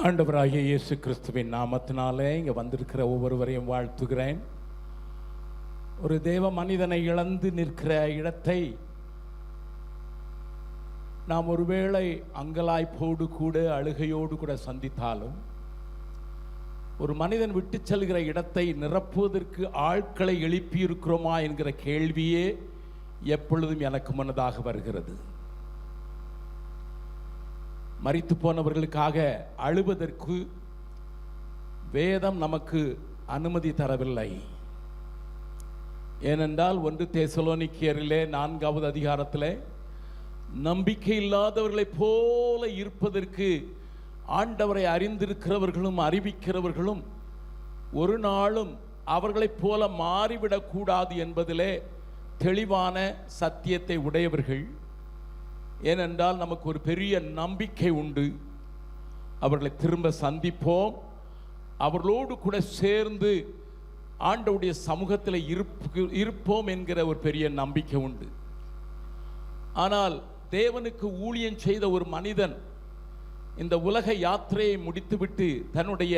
ஆண்டவராகிய இயேசு கிறிஸ்துவின் நாமத்தினாலே இங்கே வந்திருக்கிற ஒவ்வொருவரையும் வாழ்த்துகிறேன். ஒரு தேவ மனிதனை இழந்து நிற்கிற இடத்தை நாம் ஒருவேளை அங்கலாய்ப்போடு கூட அழுகையோடு கூட சந்தித்தாலும், ஒரு மனிதன் விட்டு செல்கிற இடத்தை நிரப்புவதற்கு ஆட்களை எழுப்பியிருக்கிறோமா என்கிற கேள்வியே எப்பொழுதும் எனக்கு முன்னதாக வருகிறது. மரித்து போனவர்களுக்காக அழுவதற்கு வேதம் நமக்கு அனுமதி தரவில்லை. ஏனென்றால் 1 தெசலோனிக்கேயரிலே 4வது அதிகாரத்திலே நம்பிக்கை இல்லாதவர்களைப் போல இருப்பதற்கு ஆண்டவரை அறிந்திருக்கிறவர்களும் அறிவிக்கிறவர்களும் ஒரு நாளும் அவர்களைப் போல மாறிவிடக்கூடாது என்பதிலே தெளிவான சத்தியத்தை உடையவர்கள். ஏனென்றால் நமக்கு ஒரு பெரிய நம்பிக்கை உண்டு. அவர்களை திரும்ப சந்திப்போம், அவர்களோடு கூட சேர்ந்து ஆண்டவருடைய சமூகத்தில் இருப்போம் என்கிற ஒரு பெரிய நம்பிக்கை உண்டு. ஆனால் தேவனுக்கு ஊழியம் செய்த ஒரு மனிதன் இந்த உலக யாத்திரையை முடித்துவிட்டு தன்னுடைய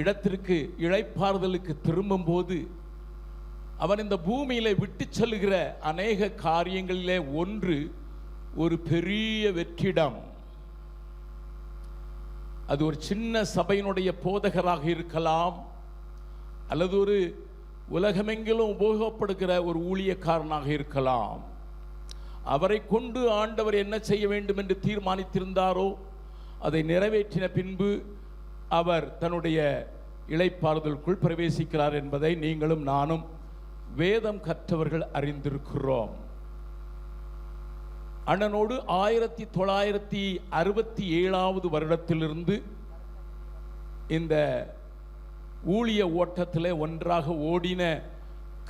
இடத்திற்கு இளைப்பாறுதலுக்கு திரும்பும்போது அவன் இந்த பூமியிலே விட்டு செல்கிற அநேக காரியங்களிலே ஒன்று ஒரு பெரிய வெற்றிடம். அது ஒரு சின்ன சபையினுடைய போதகராக இருக்கலாம், அல்லது ஒரு உலகமெங்கிலும் உபயோகப்படுகிற ஒரு ஊழியக்காரனாக இருக்கலாம். அவரை கொண்டு ஆண்டவர் என்ன செய்ய வேண்டும் என்று தீர்மானித்திருந்தாரோ அதை நிறைவேற்றின பின்பு அவர் தன்னுடைய இளைப்பாறுதலுக்குள் பிரவேசிக்கிறார் என்பதை நீங்களும் நானும் வேதம் கற்றவர்கள் அறிந்திருக்கிறோம். அண்ணனோடு 1967வது வருடத்திலிருந்து இந்த ஊழிய ஓட்டத்திலே ஒன்றாக ஓடின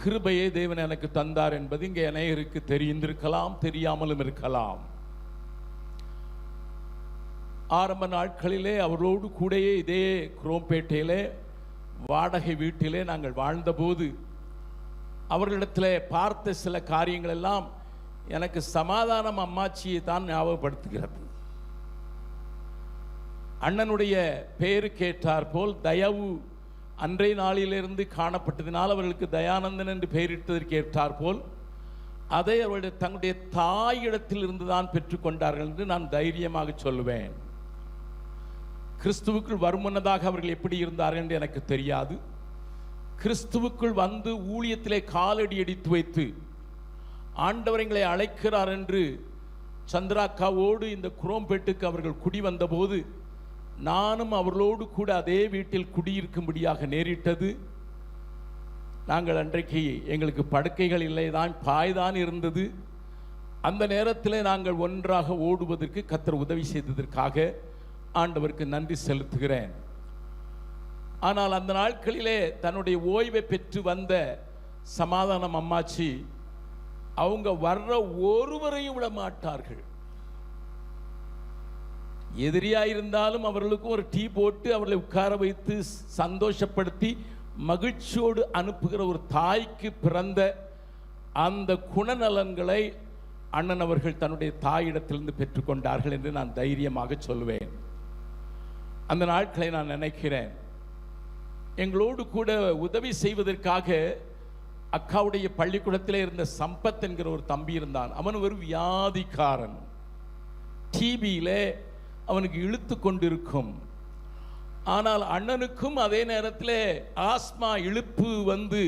கிருபையை தேவன் எனக்கு தந்தார் என்பது இங்கே அநேகருக்கு தெரிந்திருக்கலாம், தெரியாமலும் இருக்கலாம். ஆரம்ப நாட்களிலே அவரோடு கூடயே இதே குரோம்பேட்டையிலே வாடகை வீட்டிலே நாங்கள் வாழ்ந்தபோது அவர்களிடத்தில் பார்த்த சில காரியங்கள் எல்லாம் எனக்கு சமாதானம் அம்மாச்சியை தான் ஞாபகப்படுத்துகிறது. அண்ணனுடைய பெயரு கேட்டார் போல் தயவு அன்றைய நாளிலிருந்து காணப்பட்டதினால் அவர்களுக்கு தயானந்தன் என்று பெயரிட்டதற்கு ஏற்றார் போல் அதை அவருடைய தங்களுடைய தாயிடத்தில் இருந்து தான் பெற்றுக்கொண்டார்கள் என்று நான் தைரியமாக சொல்லுவேன். கிறிஸ்துவுக்குள் வருமுன்னதாக அவர்கள் எப்படி இருந்தார்கள் என்று எனக்கு தெரியாது. கிறிஸ்துவுக்குள் வந்து ஊழியத்திலே காலடி அடித்து வைத்து ஆண்டவர்களை அழைக்கிறார் என்று சந்திராக்காவோடு இந்த குரோம்பேட்டுக்கு அவர்கள் குடி வந்தபோது நானும் அவர்களோடு கூட அதே வீட்டில் குடியிருக்கும்படியாக நேரிட்டது. நாங்கள் அன்றைக்கு எங்களுக்கு படுக்கைகள் இல்லைதான், பாய்தான் இருந்தது. அந்த நேரத்தில் நாங்கள் ஒன்றாக ஓடுவதற்கு கர்த்தர் உதவி செய்ததற்காக ஆண்டவருக்கு நன்றி செலுத்துகிறேன். ஆனால் அந்த நாட்களிலே தன்னுடைய ஓய்வை பெற்று வந்த சமாதானம் அம்மாச்சி அவங்க வர்ற ஒருவரையும் விட மாட்டார்கள். எதிரியாயிருந்தாலும் அவர்களுக்கு ஒரு டீ போட்டு அவர்களை உட்கார வைத்து சந்தோஷப்படுத்தி மகிழ்ச்சியோடு அனுப்புகிற ஒரு தாய்க்கு பிறந்த அந்த குணநலன்களை அண்ணன் அவர்கள் தன்னுடைய தாயிடத்திலிருந்து பெற்றுக்கொண்டார்கள் என்று நான் தைரியமாக சொல்லுவேன். அந்த நாட்களை நான் நினைக்கிறேன். எங்களோடு கூட உதவி செய்வதற்காக அக்காவுடைய பள்ளிக்கூடத்திலே இருந்த சம்பத் என்கிற ஒரு தம்பி இருந்தான். அவன் ஒரு வியாதிக்காரன். டிபியிலே அவனுக்கு இழுத்து கொண்டிருக்கும். ஆனால் அண்ணனுக்கும் அதே நேரத்தில் ஆஸ்மா இழுப்பு வந்து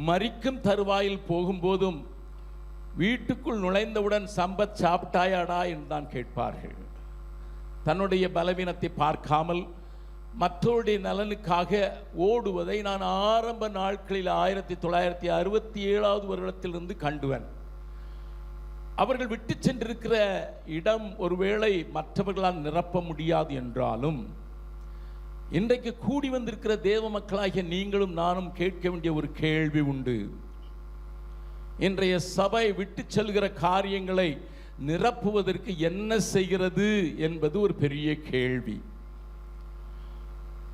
மரிக்கும் தருவாயில் போகும்போதும் வீட்டுக்குள் நுழைந்தவுடன் சம்பத் சாப்பிட்டாயாடா என்று தான் கேட்பார்கள். தன்னுடைய பலவீனத்தை பார்க்காமல் மற்றவருடைய நலனுக்காக ஓடுவதை நான் ஆரம்ப நாட்களில் 1967வது வருடத்திலிருந்து கண்டுவன். அவர்கள் விட்டு சென்றிருக்கிற இடம் ஒருவேளை மற்றவர்களால் நிரப்ப முடியாது என்றாலும் இன்றைக்கு கூடி வந்திருக்கிற தேவ மக்களாகிய நீங்களும் நானும் கேட்க வேண்டிய ஒரு கேள்வி உண்டு. இன்றைய சபை விட்டு செல்கிற காரியங்களை நிரப்புவதற்கு என்ன செய்கிறது என்பது ஒரு பெரிய கேள்வி.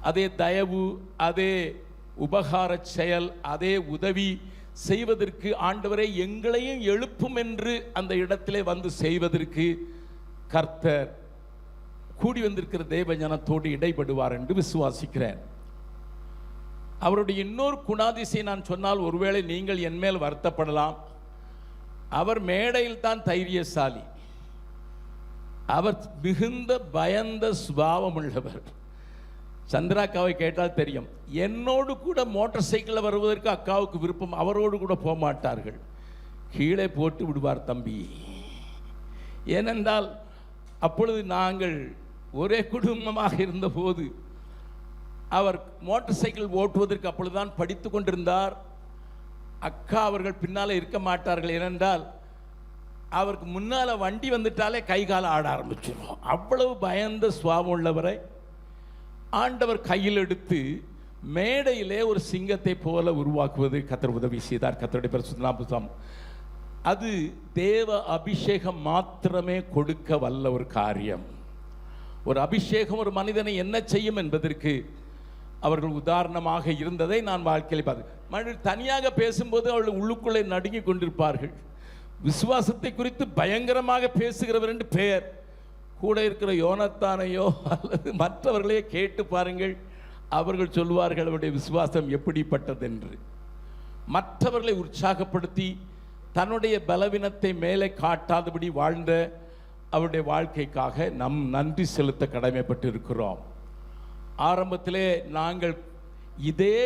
அதே தயவு, அதே உபகார செயல், அதே உதவி செய்வதற்கு ஆண்டவரை எங்களையும் எழுப்பும் என்று அந்த இடத்திலே வந்து செய்வதற்கு கர்த்தர் கூடி வந்திருக்கிற தேவ ஜனத்தோடு இடைபடுவார் என்று விசுவாசிக்கிறேன். அவருடைய இன்னொரு குணாதிசை நான் சொன்னால் ஒருவேளை நீங்கள் என்மேல் வருத்தப்படலாம். அவர் மேடையில் தான் தைரியசாலி. அவர் மிகுந்த பயந்த சுபாவம் உள்ளவர். சந்திராக்காவை கேட்டால் தெரியும். என்னோடு கூட மோட்டார் சைக்கிளில் வருவதற்கு அக்காவுக்கு விருப்பம். அவரோடு கூட போக மாட்டார்கள், கீழே போட்டு விடுவார் தம்பி. ஏனென்றால் அப்பொழுது நாங்கள் ஒரே குடும்பமாக இருந்தபோது அவர் மோட்டார் சைக்கிள் ஓட்டுவதற்கு அப்பொழுதுதான் படித்து கொண்டிருந்தார். அக்கா அவர்கள் பின்னால் இருக்க மாட்டார்கள். ஏனென்றால் அவருக்கு முன்னால் வண்டி வந்துட்டாலே கை கால ஆட ஆரம்பிச்சிடும். அவ்வளவு பயந்த சுபாவம் உள்ளவரை ஆண்டவர் கையில் எடுத்து மேடையிலே ஒரு சிங்கத்தை போல உருவாக்குவது கர்த்தர் உதவி செய்தார். கர்த்தருடைய பரிசுத்த நாமம். அது தேவ அபிஷேகம் மாத்திரமே கொடுக்க வல்ல ஒரு காரியம். ஒரு அபிஷேகம் ஒரு மனிதனை என்ன செய்யும் என்பதற்கு அவர்கள் உதாரணமாக இருந்ததை நான் வாழ்க்கையில் பார்த்தேன். தனியாக பேசும்போது அவர்கள் உள்ளுக்குள்ளே நடுங்கி கொண்டிருப்பார்கள். விசுவாசத்தை குறித்து பயங்கரமாக பேசுகிறவர் என்று பெயர். கூட இருக்கிற யோனத்தானையோ அல்லது மற்றவர்களையே கேட்டு பாருங்கள், அவர்கள் சொல்வார்கள் அவருடைய விசுவாசம் எப்படிப்பட்டது என்று. மற்றவர்களை உற்சாகப்படுத்தி தன்னுடைய பலவீனத்தை மேலே காட்டாதபடி வாழ்ந்த அவருடைய வாழ்க்கைக்காக நம் நன்றி செலுத்த கடமைப்பட்டு இருக்கிறோம். ஆரம்பத்திலே நாங்கள் இதே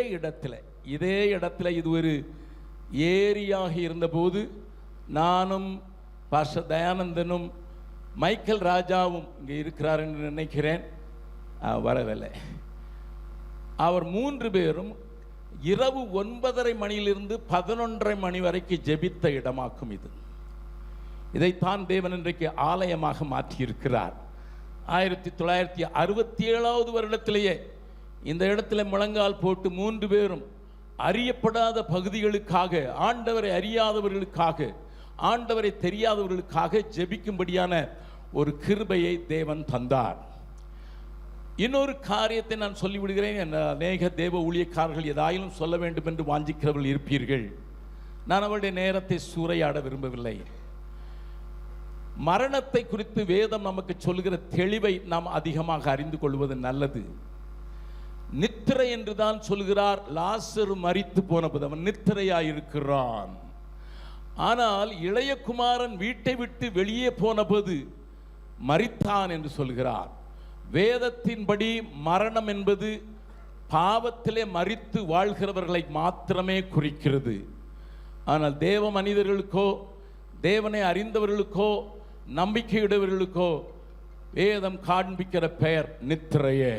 இடத்துல இது ஒரு ஏரியாக இருந்தபோது நானும் பாஸ்டர் தயானந்தனும் மைக்கேல் ராஜாவும் இங்கே இருக்கிறார் என்று நினைக்கிறேன், வரவில்லை. அவர் 3 பேரும் இரவு 9:30 மணியிலிருந்து 11:30 மணி வரைக்கும் ஜெபித்த இடமாக்கும் இது. இதைத்தான் தேவன் இன்றைக்கு ஆலயமாக மாற்றியிருக்கிறார். 1967 வருடத்திலேயே இந்த இடத்துல முழங்கால் போட்டு 3 பேரும் அறியப்படாத பகுதிகளுக்காக, ஆண்டவரை அறியாதவர்களுக்காக, ஆண்டவரை தெரியாதவர்களுக்காக ஜெபிக்கும்படியான ஒரு கிருபையை தேவன் தந்தார். இன்னொரு காரியத்தை நான் சொல்லிவிடுகிறேன். அநேக தேவ ஊழியக்காரர்கள் ஏதாயிலும் சொல்ல வேண்டும் என்று வாஞ்சிக்கிறவர்கள் இருப்பீர்கள். நான் அவருடைய நேரத்தை சூறையாட விரும்பவில்லை. மரணத்தை குறித்து வேதம் நமக்கு சொல்கிற தெளிவை நாம் அதிகமாக அறிந்து கொள்வது நல்லது. நித்திரை என்று தான் சொல்கிறார். லாசரு மரித்து போனபோது அவன் நித்திரையாயிருக்கிறான். ஆனால் இளைய குமாரன் வீட்டை விட்டு வெளியே போனபோது மரித்தான் என்று சொல்கிறார். வேதத்தின்படி மரணம் என்பது பாவத்திலே மரித்து வாழ்கிறவர்களை மாத்திரமே குறிக்கிறது. ஆனால் தேவ மனிதர்களுக்கோ, தேவனை அறிந்தவர்களுக்கோ, நம்பிக்கையுடையவர்களுக்கோ வேதம் காண்பிக்கிற பெயர் நித்திரையே.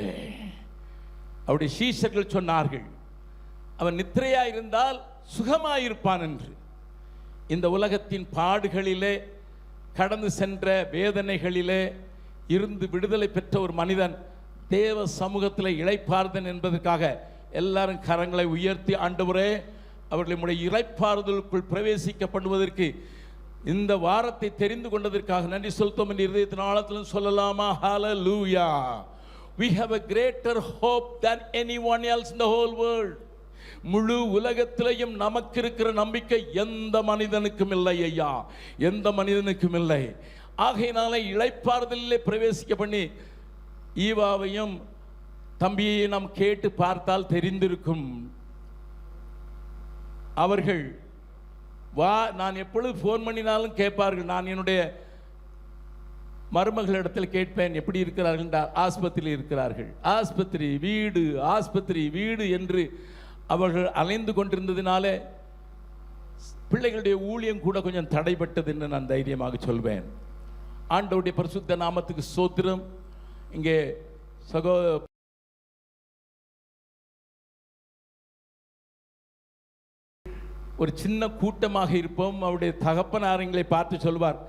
அவருடைய சீஷர்கள் சொன்னார்கள், அவன் நித்திரையா இருந்தால் சுகமாயிருப்பான் என்று. இந்த உலகத்தின் பாடுகளிலே கடந்து சென்ற வேதனைகளிலே இருந்து விடுதலை பெற்ற ஒரு மனிதன் தேவ சமூகத்தில் இளைப்பாறுதல் என்பதற்காக எல்லாரும் கரங்களை உயர்த்தி, ஆண்டவரே அவர்களுடைய இளைப்பாறுதலுக்குள் பிரவேசிக்கப்படுவதற்கு இந்த வாரத்தை தெரிந்து கொண்டதற்காக நன்றி செலுத்தும் என்று இதயத்தின் ஆழத்திலும் சொல்லலாமா? ஹalleluya. We have a greater hope than anyone else in the whole world. முழு உலகத்திலேயும் நமக்கு இருக்கிற நம்பிக்கை எந்த மனிதனுக்கும் இல்லை ஐயா, எந்த மனிதனுக்கும் இல்லை. ஆகையினால இளைப்பாறுதலிலே பிரவேசிக்க பண்ணி ஈவாவையும் தம்பியை நாம் கேட்டு பார்த்தால் தெரிந்திருக்கும். அவர்கள் நான் எப்பொழுது ஃபோன் பண்ணினாலும் கேட்பார்கள். நான் என்னுடைய மருமகளிடத்தில் கேட்பேன், எப்படி இருக்கிறார்கள் என்றால், ஆஸ்பத்திரியில் இருக்கிறார்கள். ஆஸ்பத்திரி வீடு, ஆஸ்பத்திரி வீடு என்று அவர்கள் அலைந்து கொண்டிருந்ததினாலே பிள்ளைகளுடைய ஊழியம் கூட கொஞ்சம் தடைப்பட்டது என்று நான் தைரியமாக சொல்வேன். ஆண்டவருடைய பரிசுத்த நாமத்துக்கு ஸ்தோத்திரம். இங்கே ஒரு சின்ன கூட்டமாக இருப்போம். அவருடைய தகப்பனாரங்களை பார்த்து சொல்வார்,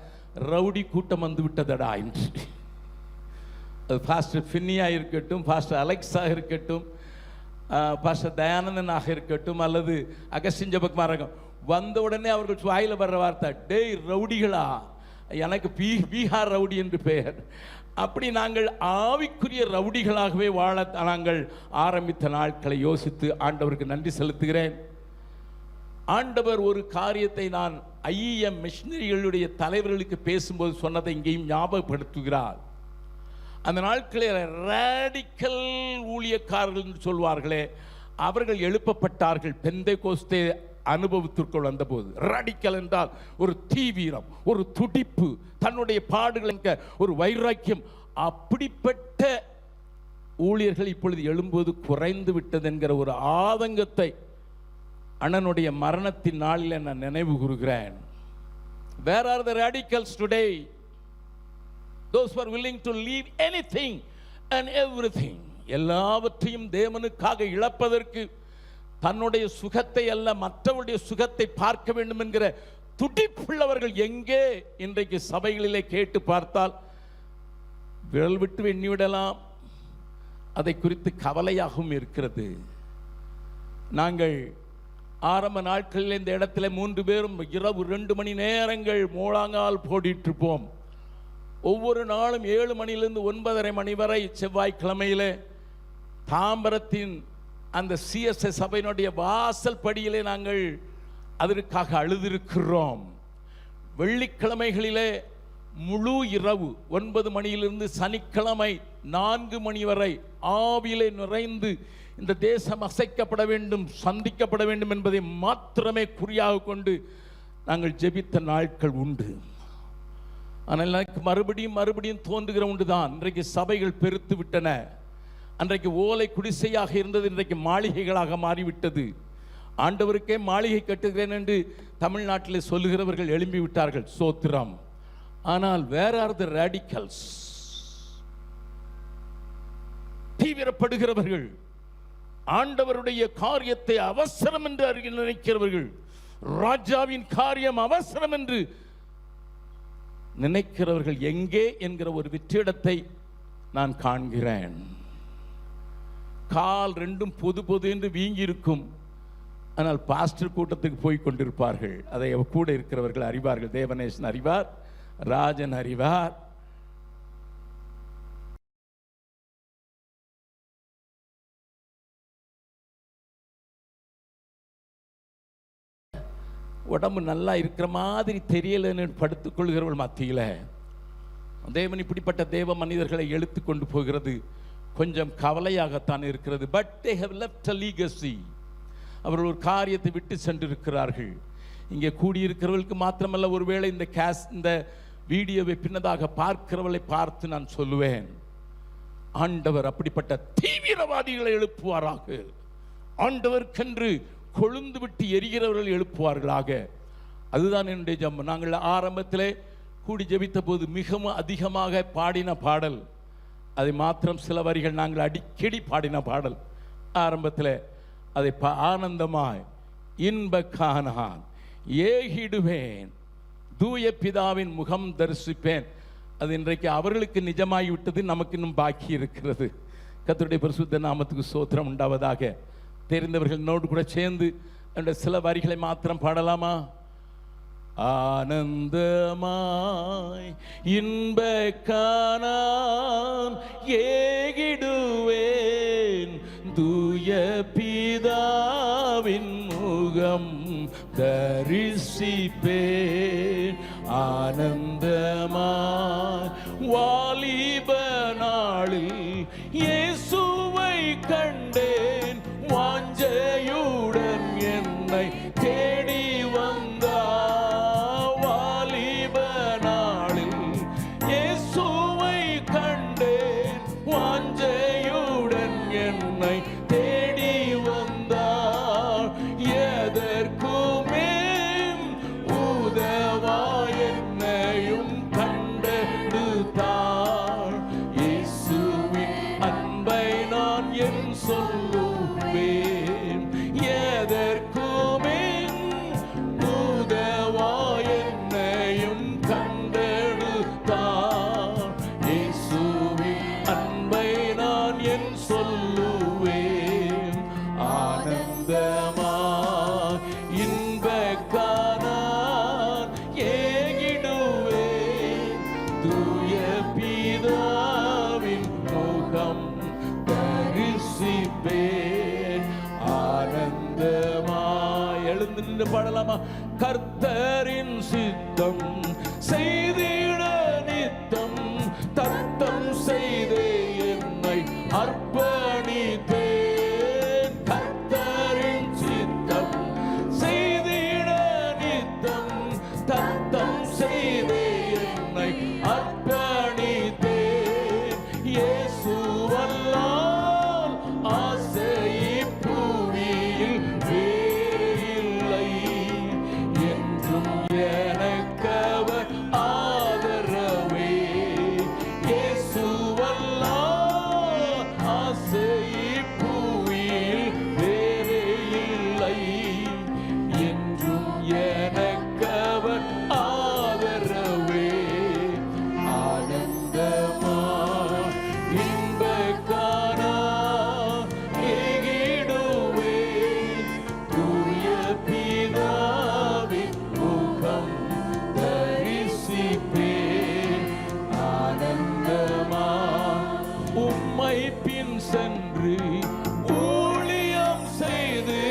ரவுடி கூட்டம் வந்து விட்டதடா என்று. அது பாஸ்டர் ஃபின்னியா இருக்கட்டும், பாஸ்டர் அலெக்ஸா இருக்கட்டும், பாஸ்டர் தயானந்தனாக இருக்கட்டும், அல்லது அகஸ்டின் ஜெபக்குமார், வந்த உடனே அவர்கள் வாயில வர்ற வார்த்தை, டேய் ரவுடிகளா, எனக்கு பீகார் ரவுடி என்று பெயர். அப்படி நாங்கள் ஆவிக்குரிய ரவுடிகளாகவே வாழ நாங்கள் ஆரம்பித்த நாட்களை யோசித்து ஆண்டவருக்கு நன்றி செலுத்துகிறேன். ஆண்டவர் ஒரு காரியத்தை நான் ஐஎம் மிஷனரிகளுடைய தலைவர்களுக்கு பேசும்போது சொன்னதை இங்கேயும் ஞாபகப்படுத்துகிறார். அந்த நாட்களில் ரேடிக்கல் ஊழியக்காரர்கள் என்று சொல்வார்களே, அவர்கள் எழுப்பப்பட்டார்கள் பெந்தெகோஸ்தே அனுபவத்திற்குள் வந்தபோது. ரேடிக்கல் என்றால் ஒரு தீவிரம், ஒரு துடிப்பு, தன்னுடைய பாடுகள், ஒரு வைராக்கியம். அப்படிப்பட்ட ஊழியர்கள் இப்பொழுது எழும்போது குறைந்து விட்டது என்கிற ஒரு ஆதங்கத்தை அண்ணனுடைய மரணத்தின் நாளில் நான் நினைவு கூறுகிறேன். Where are the radicals today? Those who are willing to leave anything and everything, எல்லாவற்றையும் தேவனுக்காக இழப்பதற்கு, தன்னுடைய சுகத்தை அல்ல மற்றவருடைய சுகத்தை பார்க்க வேண்டும் என்கிற துடிப்புள்ளவர்கள் எங்கே? இன்றைக்கு சபைகளிலே கேட்டு பார்த்தால் விரல் விட்டு எண்ணிவிடலாம். அதை குறித்து கவலையாகவும் இருக்கிறது. நாங்கள் ஆரம்ப நாட்களில் இந்த இடத்துல 3 பேரும் இரவு 2 மணி நேரங்கள் மூழாங்கால் போடிட்டு இருப்போம். ஒவ்வொரு நாளும் 7 மணியிலிருந்து 9:30 மணி வரை செவ்வாய்க்கிழமையிலே தாம்பரத்தின் அந்த சிஎஸ்எஸ் சபையினுடைய வாசல் படியிலே நாங்கள் அதற்காக அழுதிருக்கிறோம். வெள்ளிக்கிழமைகளிலே முழு இரவு 9 மணியிலிருந்து சனிக்கிழமை 4 மணி வரை ஆவியிலே நிறைந்து இந்த தேசம் அசைக்கப்பட வேண்டும், சந்திக்கப்பட வேண்டும் என்பதை மாத்திரமே குறியாக கொண்டு நாங்கள் ஜெபித்த நாட்கள் உண்டு. ஆனால் எனக்கு மறுபடியும் தோன்றுகிற உண்டுதான், இன்றைக்கு சபைகள் பெருத்து விட்டன. அன்றைக்கு ஓலை குடிசையாக இருந்தது, இன்றைக்கு மாளிகைகளாக மாறிவிட்டது. ஆண்டவருக்கே மாளிகை கட்டுகிறேன் என்று தமிழ்நாட்டில் சொல்லுகிறவர்கள் எழும்பி விட்டார்கள், சோத்திரம். ஆனால் வேர் ஆர் தி ரேடிக்கல்ஸ்? தீவிரப்படுகிறவர்கள், ஆண்டவருடைய காரியத்தை அவசரம் என்று நினைக்கிறவர்கள், ராஜாவின் காரியம் அவசரம் என்று நினைக்கிறவர்கள் எங்கே என்கிற ஒரு வெற்றிடத்தை நான் காண்கிறேன். கால் 2 பொது என்று வீங்கி இருக்கும். ஆனால் பாஸ்டர் கூட்டத்துக்கு போய் கொண்டிருப்பார்கள். அதை கூட இருக்கிறவர்கள் அறிவார்கள். தேவநேசன் அறிவார், ராஜன் அறிவார். உடம்பு நல்லா இருக்கிற மாதிரி தெரியலன்னு படுத்துக் கொள்கிறவர்கள் மத்தியில் தேவன் இப்படிப்பட்ட தேவ மனிதர்களை இழுத்து கொண்டு போகிறது கொஞ்சம் கவலையாகத்தான் இருக்கிறது. But they have left a legacy. அவர்கள் ஒரு காரியத்தை விட்டு சென்றிருக்கிறார்கள். இங்கே கூடியிருக்கிறவர்களுக்கு மாத்திரமல்ல, ஒருவேளை இந்த வீடியோவை பின்னதாக பார்க்கிறவர்களை பார்த்து நான் சொல்லுவேன், ஆண்டவர் அப்படிப்பட்ட தீவிரவாதிகளை எழுப்புவாராக. ஆண்டவருக்கென்று கொழுந்து விட்டு எரிகிறவர்கள் எழுப்புவார்களாக. அதுதான் என்னுடைய ஜெபம். நாங்கள் ஆரம்பத்திலே கூடி ஜெபித்த போது மிகவும் அதிகமாக பாடின பாடல், அதை மாத்திரம் சில வரிகள் நாங்கள் அடிக்கடி பாடின பாடல். ஆரம்பத்தில் அதை ஆனந்தமாய் இன்ப காணான் ஏகிடுவேன், தூய பிதாவின் முகம் தரிசிப்பேன். அது இன்றைக்கு அவர்களுக்கு நிஜமாகிவிட்டது, நமக்கு இன்னும் பாக்கி இருக்கிறது. கர்த்தருடைய பரிசுத்த நாமத்துக்கு ஸ்தோத்திரம் உண்டாவதாக. தெரிந்தவர்கள் என்னோடு கூட சேர்ந்து அந்த சில வரிகளை மாத்திரம் பாடலாமா? ஆனந்தமாய் இன்ப காணான் ஏகிடுவேன், தூய பிதாவின் முகம் தரிசிப்பேன். ஆனந்தமாய் வாலிப நாளில் இயேசுவை கண்டேன், வாஞ்சையுடன் என்னை தேடி வந்தார். வாலிப நாளில் இயேசுவை கண்டேன், வாஞ்சையுடன் என்னை தேடி வந்தார். எதற்குமே உதவா என்னையும் கண்டெடுத்தார். இயேசுவின் அன்பை நான் என் சொல்லுவேன். எதற்குமே உதவா என்னையும் கண்டெடுத்தார். இயேசுவின் அன்பை நான் என் சொல்லுவேன். ஆனந்தமா இன்ப காணான் ஏகிடுவேன், தூய பிதாவின் முகம் தரிசிப்பேன். ஆனந்தமா எழுந்து நின்று பாடலாமா? கர்த்தரின் சித்தம் செய்திட நித்தம் தத்தம் செய்தே அர்ப்பணித்தேன். கர்த்தரின் சித்தம் செய்திட நித்தம் தத்தம் செய்தே என்னை அர்ப்பணித்தேன். இயேசுவல்லால் ஆசை புவியில் வேறில்லை. என்றும் எனக்கவர் ஆதரவே. இயேசுவல்லால் ஆசை புவியில் வேறில்லை. என்றும் எனக்கவர் ஆதரவே. ஆனந்தமா இன்பக்கானா ஏகிடுவே. தூய பிதாவின் முகம் தரிசிப்பேன். ஆனந்தமா உம்மை பின் சென்று ஊழியம் செய்து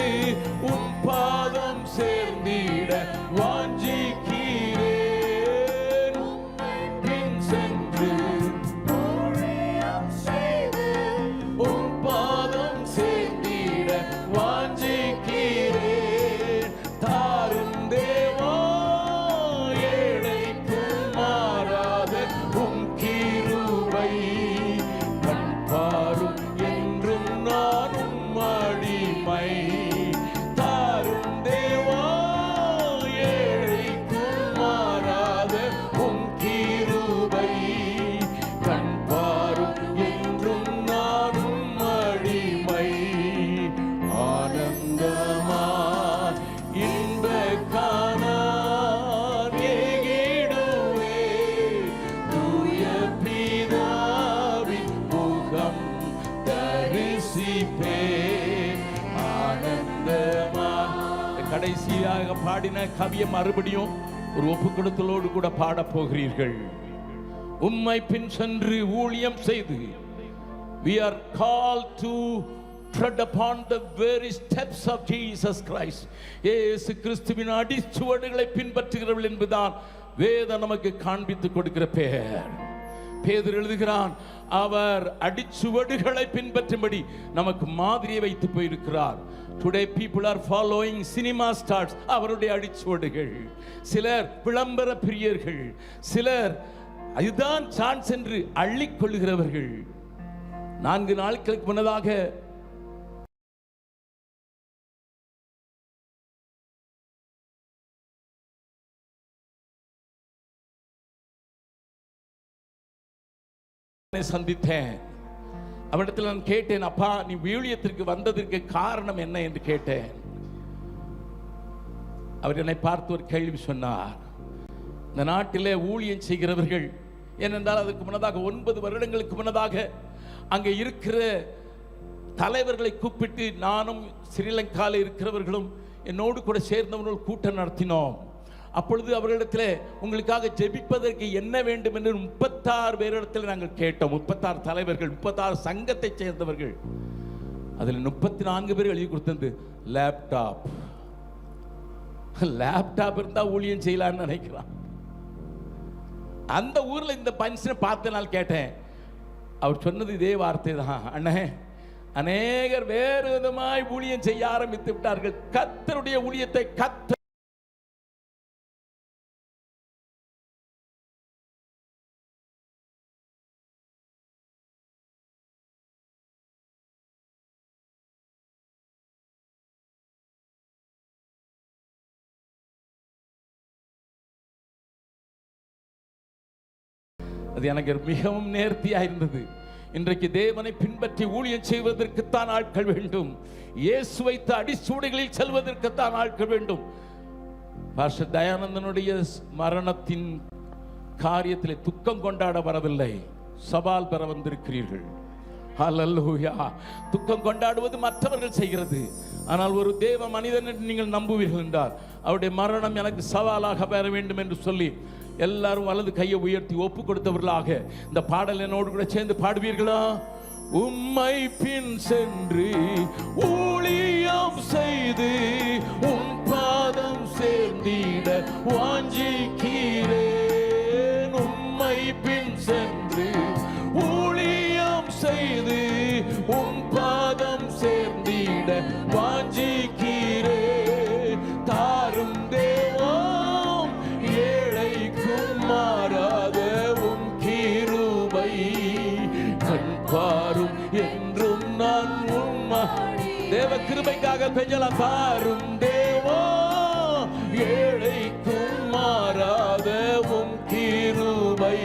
உம் பாதம் சேர்ந்திட வாஞ்சிக்கிறேன். பின் சென்று ஊழியம் செய்து உம் பாதம் சேர்ந்திட வாஞ்சிக்கிறேன். தாரும் தேவா ஏழைக்கும் மாறாத உம் கிருபை. கண் பாரும் என்றும் நானும் அடிமை. தாரும் தேவா ஏழைக்கும் மாறாத உம் கிருபை. கண் பாரும் என்றும் நானும் அடிமை. ஆனந்தமா இன்பக்கானா ஏகிடுவே. தூய பிதாவின் முகம் தரிசிப்பேன். ஆனந்தமா. கடைசியாக பாடின கவியை மறுபடியும் ஒரு ஒப்புக்கொடுத்தலோடு கூட பாடப் போகிறீர்கள். உம்மை பின் சென்று ஊழியம் செய்து. We are called to tread upon the very steps of Jesus Christ. இயேசு கிறிஸ்துவின் அடிச்சுவடுகளை பின்பற்றுகிறவர்கள் என்பதுதான் வேதம் நமக்கு காண்பித்துக் கொடுக்கிற பெயர். பேதுரு எழுதுகிறான், அவர் அடிச்சுவடுகளை பின்பற்றும்படி நமக்கு மாதிரியை வைத்து போயிருக்கிறார். Today people are following cinema stars, அவருடைய அடிச்சுவடுகள். சிலர் விளம்பர பிரியர்கள், சிலர் அதுதான் சான்ஸ் என்று அள்ளிக் கொள்ளுகிறவர்கள். 4 நாட்களுக்கு முன்னதாக சந்தித்தேன். அவரிடத்தில் நான் கேட்டேன், அப்பா நீ ஊழியத்திற்கு வந்ததற்கு காரணம் என்ன என்று கேட்டேன். அவர் என்னை பார்த்து ஒரு கேள்வி சொன்னார். இந்த நாட்டிலே ஊழியம் செய்கிறவர்கள், ஏனென்றால் அதுக்கு முன்னதாக 9 வருடங்களுக்கு முன்னதாக அங்கே இருக்கிற தலைவர்களை கூப்பிட்டு நானும் ஸ்ரீலங்காவில் இருக்கிறவர்களும் என்னோடு கூட சேர்ந்தவர்கள் கூட்டம் நடத்தினோம். அப்பொழுது அவர்களிடத்தில் உங்களுக்காக ஜெபிப்பதற்கு என்ன வேண்டும் என்று 36 பேரிடத்தில் நாங்கள் கேட்டோம். 36 தலைவர்கள், 36 சங்கத்தை சேர்ந்தவர்கள். அதில் 34 பேர் எழுதி கொடுத்தது லேப்டாப். லேப்டாப் இருந்தால் ஊழியம் செய்யலான்னு நினைக்கிறான். அந்த ஊரில் இந்த பஞ்சனை பார்த்த நாள் கேட்டேன். அவர் சொன்னது இதே வார்த்தை தான், அண்ணே அநேகர் வேறு விதமாய் ஊழியம் செய்ய ஆரம்பித்து விட்டார்கள். கர்த்தருடைய ஊழியத்தை கர்த்தர் அது எனக்கு மிகவும் நேர்த்தியாக இருந்தது. இன்றைக்கு தேவனை பின்பற்றி ஊழியம் செய்வதற்குத்தான் ஆட்கள் வேண்டும். இயேசு வைத்த அடிச்சூடைகளில் செல்வதற்குத்தான் ஆட்கள் வேண்டும். பாஸ்டர் தயானந்தனுடைய மரணத்தின் காரியத்திலே துக்கம் கொண்டாட வரவில்லை, சவால் பெற வந்திருக்கிறீர்கள். ஹல்லேலூயா. துக்கம் கொண்டாடுவது மற்றவர்கள் செய்கிறது. ஆனால் ஒரு தேவ மனிதன் என்று நீங்கள் நம்புவீர்கள் என்றால் அவருடைய மரணம் எனக்கு சவாலாக பெற வேண்டும் என்று சொல்லி எல்லாரும் வலது கையை உயர்த்தி ஒப்பு கொடுத்தவர்களாக இந்த பாடல் என்னோடு கூட சேர்ந்து பாடுவீர்களா? உம்மை பின் சென்று ஊழியம் செய்து உம் பாதம் சேர்ந்திட வாஞ்சிக்கிறேன். உம்மை பின் சென்று ஊழியம் செய்து உம் பாதம் சேர்ந்திட வாஞ்சிக்கிறேன். தாரும் தேவம் ஏழைக்கும் மாறாத உம் கிருபை. கண் பாரும் என்றும் நான் உம்மா தேவ கிருபைக்காக பெஞ்சலாம். தாரும் தேவா ஏழைக்கும் மாறாத உம் கிருபை.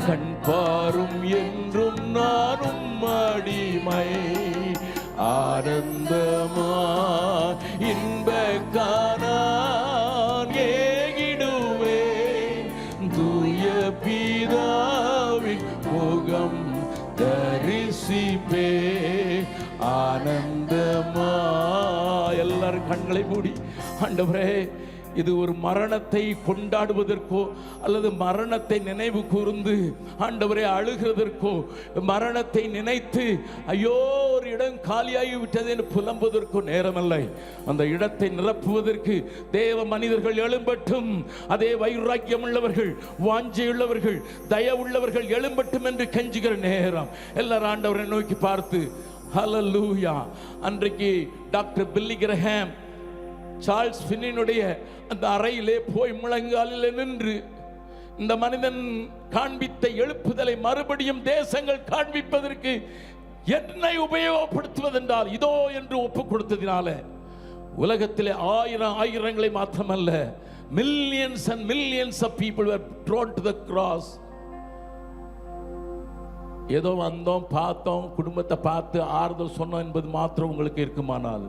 கண் பாரும் என்றும் நானும் அடிமை. ஆனந்தமா இன்ப காணான் ஏகிடுவேன். தூய பிதாவின் முகம் தரிசிப்பே. ஆனந்தமா எல்லாரும் கண்களை மூடி, ஆண்டவரே, இது ஒரு மரணத்தை கொண்டாடுவதற்கோ அல்லது மரணத்தை நினைவு கூர்ந்து ஆண்டவரே அழுகிறதற்கோ, மரணத்தை நினைத்து ஐயோ ஒரு இடம் காலியாகி விட்டது என்று புலம்புவதற்கோ நேரமல்ல. அந்த இடத்தை நிரப்புவதற்கு தேவ மனிதர்கள் எழும்பட்டும். அதே வைராக்கியம் உள்ளவர்கள், வாஞ்சையுள்ளவர்கள், தயவுள்ளவர்கள் எழும்பட்டும் என்று கெஞ்சுகிற நேரம். எல்லாரும் ஆண்டவரை நோக்கி பார்த்து ஹல்லேலூயா. அன்றைக்கு டாக்டர் பில்லி கிரஹாம் சார்ல்ஸ் ஃபின்னினுடைய அந்த அறையிலே போய் முழங்காலில் நின்று இந்த மனிதன் காண்பித்த எழுப்புதலை மறுபடியும் தேசங்கள் காண்பிப்பதற்கு என்னை உபயோகப்படுத்துவதென்றால் இதோ என்று ஒப்புக் கொடுத்ததினால உலகத்திலே ஆயிரங்களை மாத்திரமல்ல, millions and millions of people were drawn to the cross. ஏதோ வந்தோம், பார்த்தோம், குடும்பத்தை பார்த்து ஆறுதல் சொன்னோம் என்பது மாத்திரம் உங்களுக்கு இருக்குமானால்,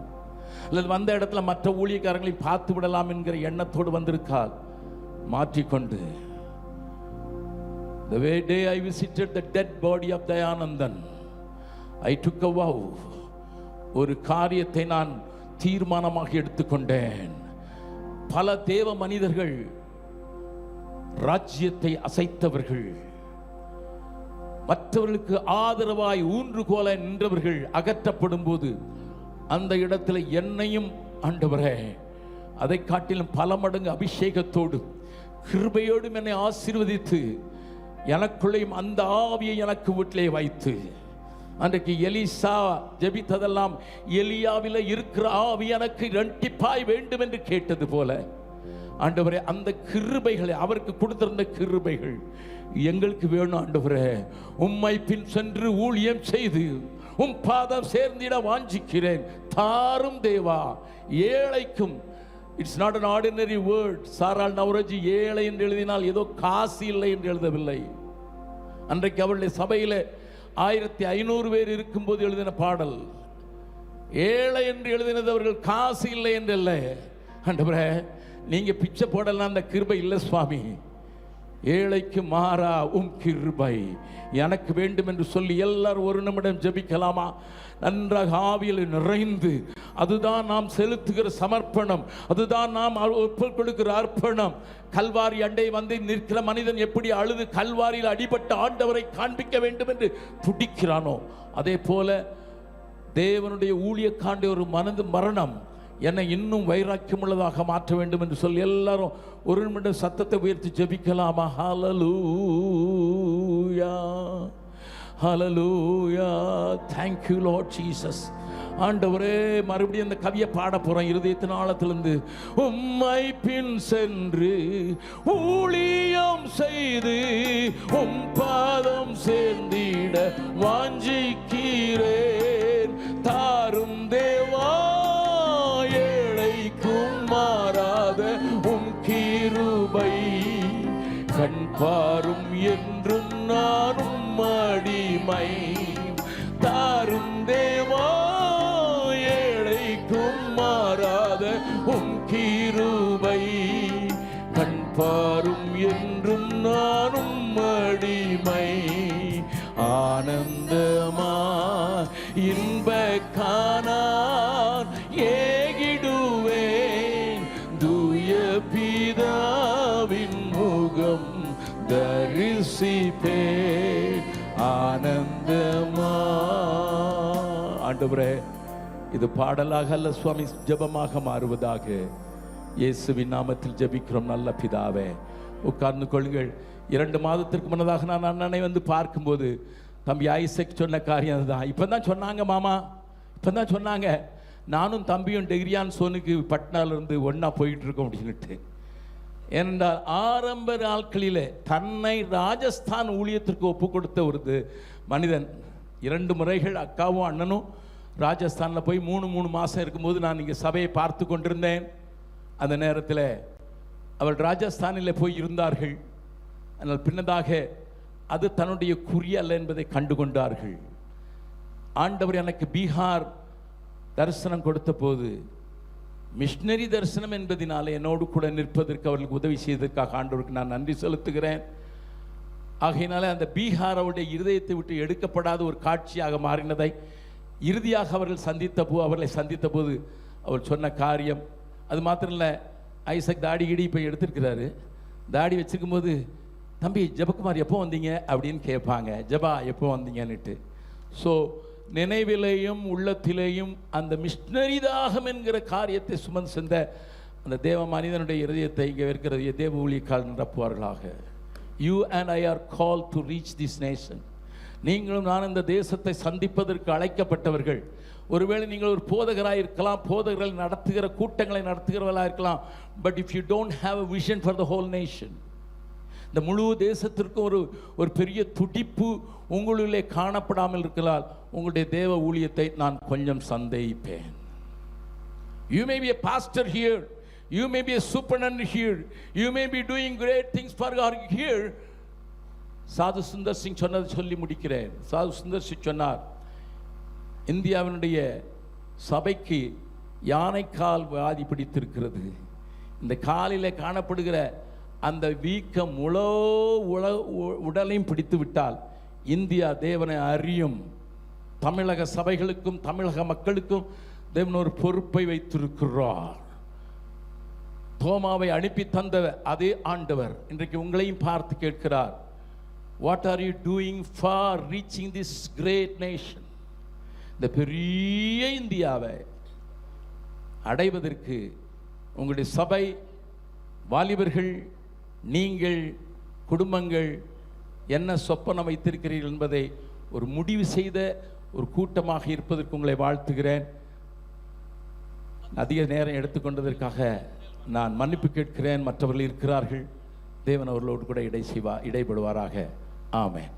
அல்லது வந்த இடத்துல மற்ற ஊழியக்காரங்களை பார்த்து விடலாம் என்கிற எண்ணத்தோடு வந்திருக்கால் மாற்றிக்கொண்டு, the day I visited the dead body of Dayanandan, I took a vow. ஒரு காரியத்தை நான் தீர்மானமாக எடுத்துக்கொண்டேன். பல தேவ மனிதர்கள், ராஜ்யத்தை அசைத்தவர்கள், மற்றவர்களுக்கு ஆதரவாய் ஊன்றுகோல நின்றவர்கள் அகற்றப்படும் போது அந்த இடத்துல என்னையும் ஆண்டவரே அதை காட்டிலும் பல மடங்கு அபிஷேகத்தோடு கிருபையோடும் என்னை ஆசீர்வதித்து எனக்குள்ளேயும் அந்த ஆவியை எனக்கு வீட்டிலே வைத்து, அன்றைக்கு எலிசா ஜெபித்ததெல்லாம் எலியாவில இருக்கிற ஆவி எனக்கு இரட்டிப்பாய் வேண்டும் என்று கேட்டது போல ஆண்டவரே அந்த கிருபைகளை, அவருக்கு கொடுத்திருந்த கிருபைகள் எங்களுக்கு வேணும். ஆண்டவரே, உம்மை பின் சென்று ஊழியம் செய்து உம் பாதம் சேர்ந்திட வாஞ்சிக்கிறேன். தாரும் தேவா ஏழைக்கும். It's not an ordinary word. சாராள் நவரோஜி ஏழை என்று எழுதினால் ஏதோ காசு இல்லை என்று எழுதவில்லை. அன்றைக்கு அவருடைய சபையில் 1500 பேர் இருக்கும்போது எழுதின பாடல். ஏழை என்று எழுதினது அவர்கள் காசு இல்லை என்று இல்லை. ஆண்டவரே, நீங்க பிச்சை போடலாம், அந்த கிருபை இல்லை சுவாமி. ஏழைக்கு மாறா உம் கிருபை எனக்கு வேண்டும் என்று சொல்லி எல்லாரும் ஒரு நிமிடம் ஜெபிக்கலாமா? நன்றாக ஆவியில் நிறைந்து, அதுதான் நாம் செலுத்துகிற சமர்ப்பணம், அதுதான் நாம் ஒப்புக் கொடுக்கிற அர்ப்பணம். கல்வாரி அண்டை வந்து நிற்கிற மனிதன் எப்படி அழுது கல்வாரியில் அடிபட்ட ஆண்டவரை காண்பிக்க வேண்டும் என்று துடிக்கிறானோ, அதே போல தேவனுடைய ஊழியக்காண்ட ஒரு மரணம் என்னை இன்னும் வைராக்கியம் உள்ளதாக மாற்ற வேண்டும் என்று சொல்லி எல்லாரும் ஒரு நிமிடம் சத்தத்தை உயர்த்தி ஜெபிக்கலாமா? ஹல்லேலூயா, ஹல்லேலூயா. Thank you Lord Jesus. ஆண்டவரே, மறுபடியும் அந்த கவியை பாட போறோம் இருதயத்தின் ஆழத்திலிருந்து. உம்மை பின் சென்று ஊழியம் செய்து உம் பாதம் சேர்ந்திட வாஞ்சிக்கிறேன். தாரும் தேவா ஏழைக்கும் மாறாத உம் கிருபை. கண் பாரும் என்றும் நானும் அடிமை. தாரும் தேவா ஏழைக்கும் மாறாத உம் கிருபை. கண் பாரும் என்றும் நானும் அடிமை. ஆனந்தமா இன்ப காணான் ஏகிடுவேன். தூய பிதாவின் முகம் தரிசிப்பே. ஆனந்தமா. ஆண்டவரே, இது பாடலாக அல்ல சுவாமி, ஜெபமாக மாறுவதாக இயேசுவின் நாமத்தில் ஜெபிக்கிறோம் நல்ல பிதாவே. உட்கார்ந்து கொள்ளுங்கள். 2 மாதத்திற்கு முன்னதாக நான் அண்ணனை வந்து பார்க்கும்போது தம்பி ஐசக் சொன்ன காரியம் அதுதான். இப்போ தான் சொன்னாங்க மாமா, இப்போ தான் சொன்னாங்க, நானும் தம்பியும் டெக்ரியான் சோனுக்கு பட்னாலிருந்து ஒன்றா போயிட்டு இருக்கோம் அப்படின்ட்டு. ஏனென்றால் ஆரம்ப நாட்களில் தன்னை ராஜஸ்தான் ஊழியத்திற்கு ஒப்பு கொடுத்த ஒரு மனிதன் 2 முறைகள் அக்காவும் அண்ணனும் ராஜஸ்தானில் போய் 3 மாதம் இருக்கும்போது நான் இங்கே சபையை பார்த்து கொண்டிருந்தேன். அந்த நேரத்தில் அவள் ராஜஸ்தானில் போய் இருந்தார்கள். ஆனால் பின்னதாக அது தன்னுடைய குறி அல்ல என்பதை கண்டு கொண்டார்கள். ஆண்டவர் எனக்கு பீகார் தரிசனம் கொடுத்த போது மிஷனரி தரிசனம் என்பதினாலே என்னோடு கூட நிற்பதற்கு அவர்களுக்கு உதவி செய்ததற்காக ஆண்டவருக்கு நான் நன்றி செலுத்துகிறேன். ஆகையினால அந்த பீகார் அவருடைய இருதயத்தை விட்டு எடுக்கப்படாத ஒரு காட்சியாக மாறினதை இறுதியாக அவர்களை சந்தித்த போது அவர் சொன்ன காரியம் அது மாத்திரம் இல்லை. ஐசக் தாடி கிடி இப்போ எடுத்திருக்கிறாரு. தாடி வச்சிருக்கும் போது, தம்பி ஜெபக்குமார் எப்போ வந்தீங்க அப்படின்னு கேட்பாங்க, ஜெபா எப்போ வந்தீங்கன்னுட்டு. ஸோ நினைவிலேயும் உள்ளத்திலேயும் அந்த மிஷனரி தாகம் என்கிற காரியத்தை சுமந்து சென்ற அந்த தேவ மனிதனுடைய இருதயத்தை இங்கே இருக்கிற தேவ ஊழியக்காரர் நிரப்புவார்களாக. You and I are call to reach this nation. நீங்களும் நான் இந்த தேசத்தை சந்திப்பதற்கு அழைக்கப்பட்டவர்கள். ஒருவேளை நீங்கள் ஒரு போதகராக இருக்கலாம், போதகர்கள் நடத்துகிற கூட்டங்களை நடத்துகிறவர்களாக இருக்கலாம். But if you don't have a vision for the whole nation, இந்த முழு தேசத்திற்கும் ஒரு பெரிய துடிப்பு உங்களுள்ளே காணப்படாமல் இருக்கலாம், உங்களுடைய தேவ ஊழியத்தை நான் கொஞ்சம் சந்தேகிப்பேன். You may be a pastor here, you may be a superintendent here, you may be doing great things for God here. சாது சுந்தர் சிங் சொன்னதை சொல்லி முடிக்கிறேன். சாது சுந்தர் சிங் சொன்னார், இந்தியாவினுடைய சபைக்கு யானைக்கால் வியாதி பிடித்திருக்கிறது. இந்த காலில் காணப்படுகிற அந்த வீக்கம் உடலையும் பிடித்து விட்டால் இந்தியா தேவனை அறியும். தமிழக சபைகளுக்கும் தமிழக மக்களுக்கும் தேவன் ஒரு பொறுப்பை வைத்திருக்கிறார். தோமாவை அனுப்பி தந்த அதே ஆண்டவர் இன்றைக்கு உங்களையும் பார்த்து கேட்கிறார், what are you doing for reaching this great nation? இந்த பெரிய இந்தியாவை அடைவதற்கு உங்களுடைய சபை, வாலிபர்கள், நீங்கள், குடும்பங்கள் என்ன சொப்பனம் வைத்திருக்கிறீர்கள் என்பதை ஒரு முடிவு செய்த ஒரு கூட்டமாக இருப்பதற்கு உங்களை வாழ்த்துகிறேன். அதிக நேரம் எடுத்துக்கொண்டதற்காக நான் மன்னிப்பு கேட்கிறேன். மற்றவர்கள் இருக்கிறார்கள், தேவன் அவர்களோடு கூட இடைபடுவாராக. ஆமென்.